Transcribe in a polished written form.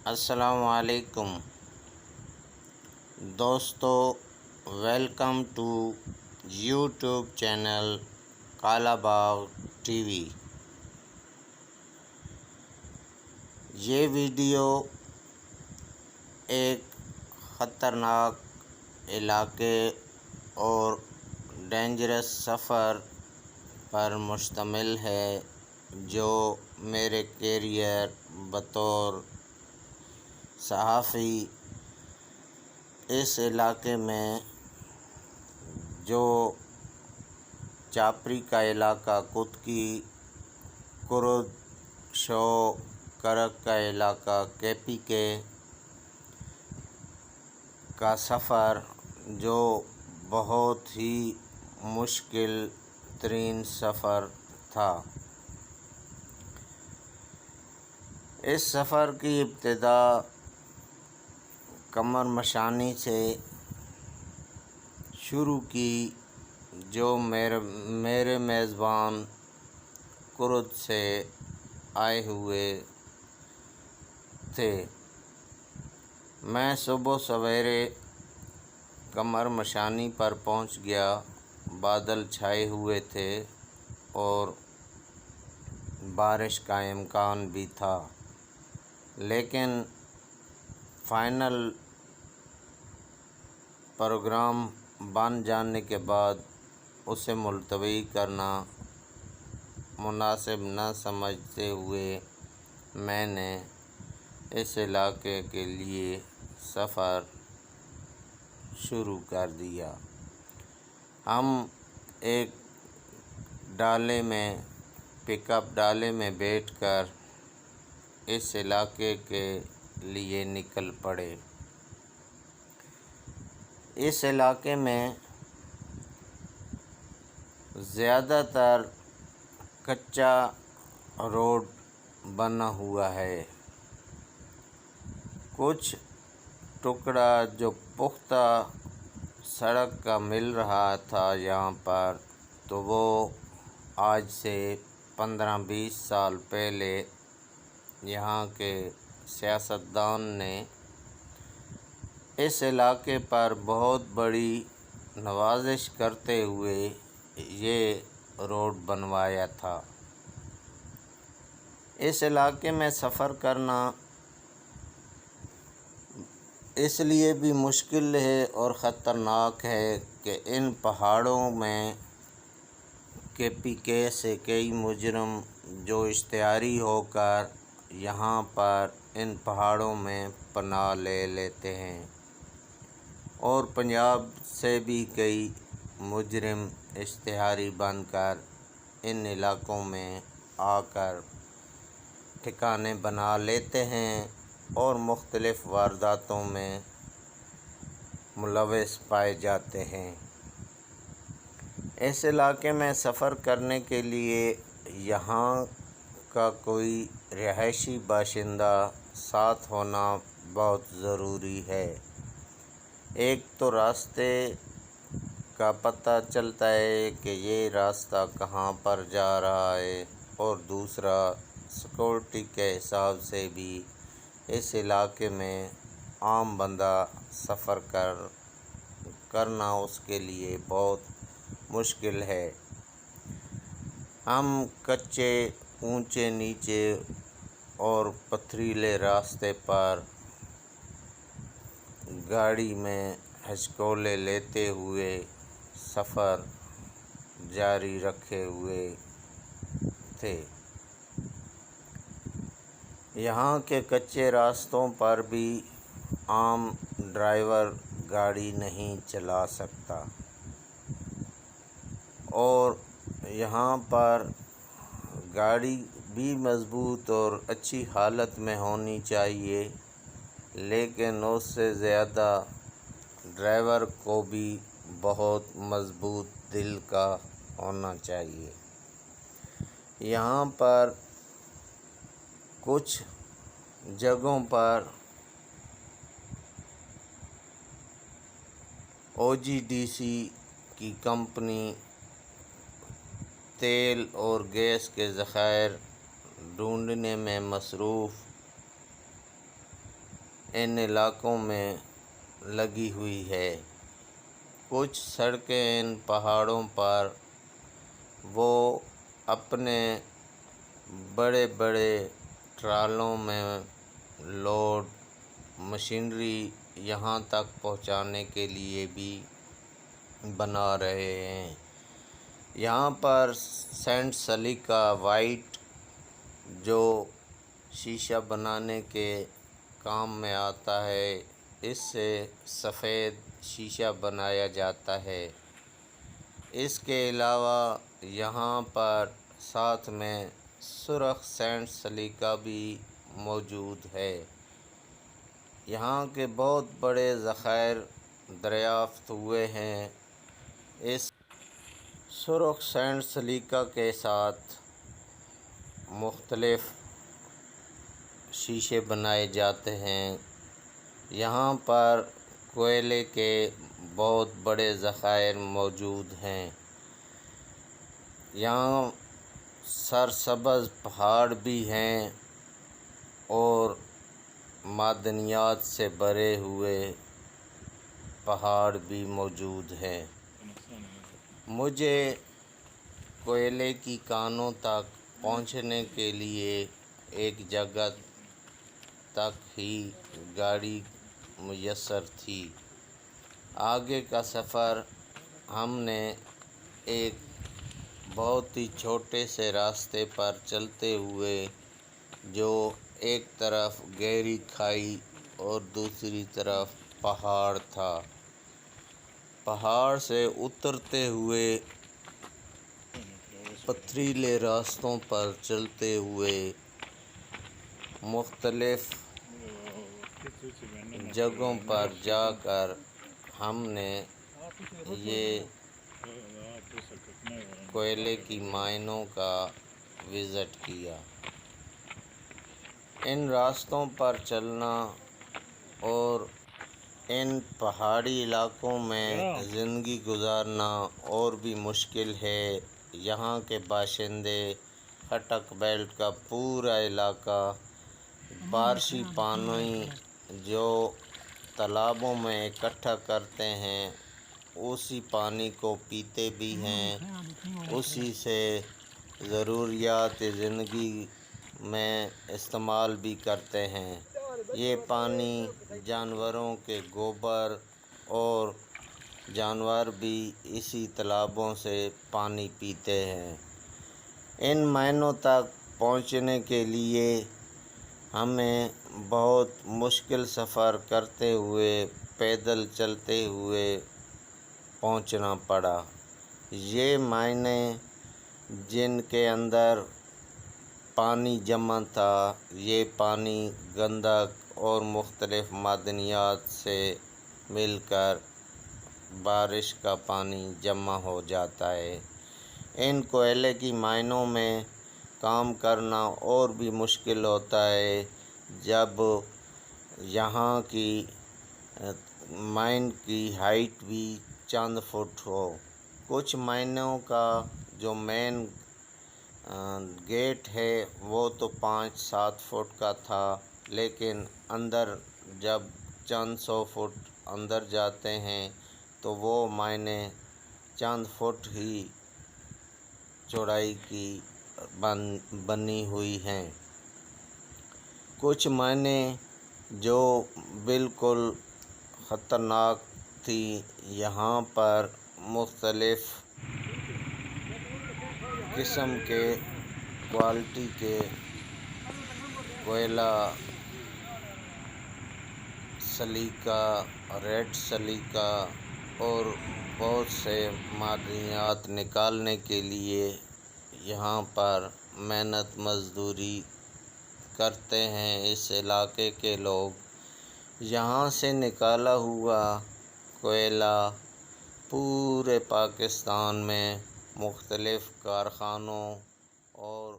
السلام علیکم دوستو، welcome to YouTube channel Kala Bagh T V. یہ ویڈیو ایک خطرناک علاقے اور ڈینجرس سفر پر مشتمل ہے جو میرے کیریئر بطور صحافی اس علاقے میں، جو چاپری کا علاقہ، کتکی، کرد، شو، کرک کا علاقہ، KPK کا سفر، جو بہت ہی مشکل ترین سفر تھا۔ اس سفر کی ابتدا قمر مشانی سے شروع کی، جو میرے میزبان کرد سے آئے ہوئے تھے۔ میں صبح سویرے قمر مشانی پر پہنچ گیا۔ بادل چھائے ہوئے تھے اور بارش کا امکان بھی تھا، لیکن فائنل پروگرام بن جانے کے بعد اسے ملتوی کرنا مناسب نہ سمجھتے ہوئے میں نے اس علاقے کے لیے سفر شروع کر دیا۔ ہم ایک پک اپ ڈالے میں بیٹھ کر اس علاقے کے لیے نکل پڑے۔ اس علاقے میں زیادہ تر کچا روڈ بنا ہوا ہے۔ کچھ ٹکڑا جو پختہ سڑک کا مل رہا تھا یہاں پر، تو وہ آج سے 15-20 سال پہلے یہاں کے سیاستدان نے اس علاقے پر بہت بڑی نوازش کرتے ہوئے یہ روڈ بنوایا تھا۔ اس علاقے میں سفر کرنا اس لیے بھی مشکل ہے اور خطرناک ہے کہ ان پہاڑوں میں KPK سے کئی مجرم جو اشتہاری ہو کر یہاں پر ان پہاڑوں میں پناہ لے لیتے ہیں، اور پنجاب سے بھی کئی مجرم اشتہاری بن کر ان علاقوں میں آ کر ٹھکانے بنا لیتے ہیں اور مختلف وارداتوں میں ملوث پائے جاتے ہیں۔ اس علاقے میں سفر کرنے کے لیے یہاں کا کوئی رہائشی باشندہ ساتھ ہونا بہت ضروری ہے۔ ایک تو راستے کا پتہ چلتا ہے کہ یہ راستہ کہاں پر جا رہا ہے، اور دوسرا سیکورٹی کے حساب سے بھی اس علاقے میں عام بندہ سفر کرنا اس کے لیے بہت مشکل ہے۔ ہم کچے، اونچے نیچے اور پتھریلے راستے پر گاڑی میں ہچکولے لیتے ہوئے سفر جاری رکھے ہوئے تھے۔ یہاں کے کچے راستوں پر بھی عام ڈرائیور گاڑی نہیں چلا سکتا، اور یہاں پر گاڑی بھی مضبوط اور اچھی حالت میں ہونی چاہیے، لیکن اس سے زیادہ ڈرائیور کو بھی بہت مضبوط دل کا ہونا چاہیے۔ یہاں پر کچھ جگہوں پر OGDC کی کمپنی تیل اور گیس کے ذخائر ڈھونڈنے میں مصروف ان علاقوں میں لگی ہوئی ہے۔ کچھ سڑکیں ان پہاڑوں پر وہ اپنے بڑے بڑے ٹرالوں میں لوڈ مشینری یہاں تک پہنچانے کے لیے بھی بنا رہے ہیں۔ یہاں پر سینٹ سلیکا وائٹ جو شیشہ بنانے کے کام میں آتا ہے، اس سے سفید شیشہ بنایا جاتا ہے۔ اس کے علاوہ یہاں پر ساتھ میں سرخ سینٹ سلیکا بھی موجود ہے۔ یہاں کے بہت بڑے ذخائر دریافت ہوئے ہیں۔ اس سرخ سینٹ سلیکا کے ساتھ مختلف شیشے بنائے جاتے ہیں۔ یہاں پر کوئلے کے بہت بڑے ذخائر موجود ہیں۔ یہاں سرسبز پہاڑ بھی ہیں اور معدنیات سے بھرے ہوئے پہاڑ بھی موجود ہیں۔ مجھے کوئلے کی کانوں تک پہنچنے کے لیے ایک جگہ تک ہی گاڑی میسر تھی۔ آگے کا سفر ہم نے ایک بہت ہی چھوٹے سے راستے پر چلتے ہوئے، جو ایک طرف گہری کھائی اور دوسری طرف پہاڑ تھا، پہاڑ سے اترتے ہوئے پتھریلے راستوں پر چلتے ہوئے مختلف جگہوں پر جا کر ہم نے یہ کوئلے کی مائنوں کا وزٹ کیا۔ ان راستوں پر چلنا اور ان پہاڑی علاقوں میں زندگی گزارنا اور بھی مشکل ہے۔ یہاں کے باشندے خٹک بیلٹ کا پورا علاقہ بارشی پانی جو تالابوں میں اکٹھا کرتے ہیں، اسی پانی کو پیتے بھی ہیں، اسی سے ضروریات زندگی میں استعمال بھی کرتے ہیں۔ یہ پانی جانوروں کے گوبر اور جانور بھی اسی تالابوں سے پانی پیتے ہیں۔ ان مائنوں تک پہنچنے کے لیے ہمیں بہت مشکل سفر کرتے ہوئے، پیدل چلتے ہوئے پہنچنا پڑا۔ یہ مائنیں جن کے اندر پانی جمع تھا، یہ پانی گندک اور مختلف معدنیات سے مل کر بارش کا پانی جمع ہو جاتا ہے۔ ان کوئلے کی مائنوں میں کام کرنا اور بھی مشکل ہوتا ہے جب یہاں کی مائن کی ہائٹ بھی چند فٹ ہو۔ کچھ مائنوں کا جو مین گیٹ ہے وہ تو 5-7 فٹ کا تھا، لیکن اندر جب چند سو فٹ اندر جاتے ہیں تو وہ مائنیں چند فٹ ہی چوڑائی کی بنی ہوئی ہیں۔ کچھ مائنیں جو بالکل خطرناک تھی، یہاں پر مختلف قسم کے کوالٹی کے کوئلہ، سلیکا، ریڈ سلیکا اور بہت سے معدنیات نکالنے کے لیے یہاں پر محنت مزدوری کرتے ہیں اس علاقے کے لوگ۔ یہاں سے نکالا ہوا کوئلہ پورے پاکستان میں مختلف کارخانوں اور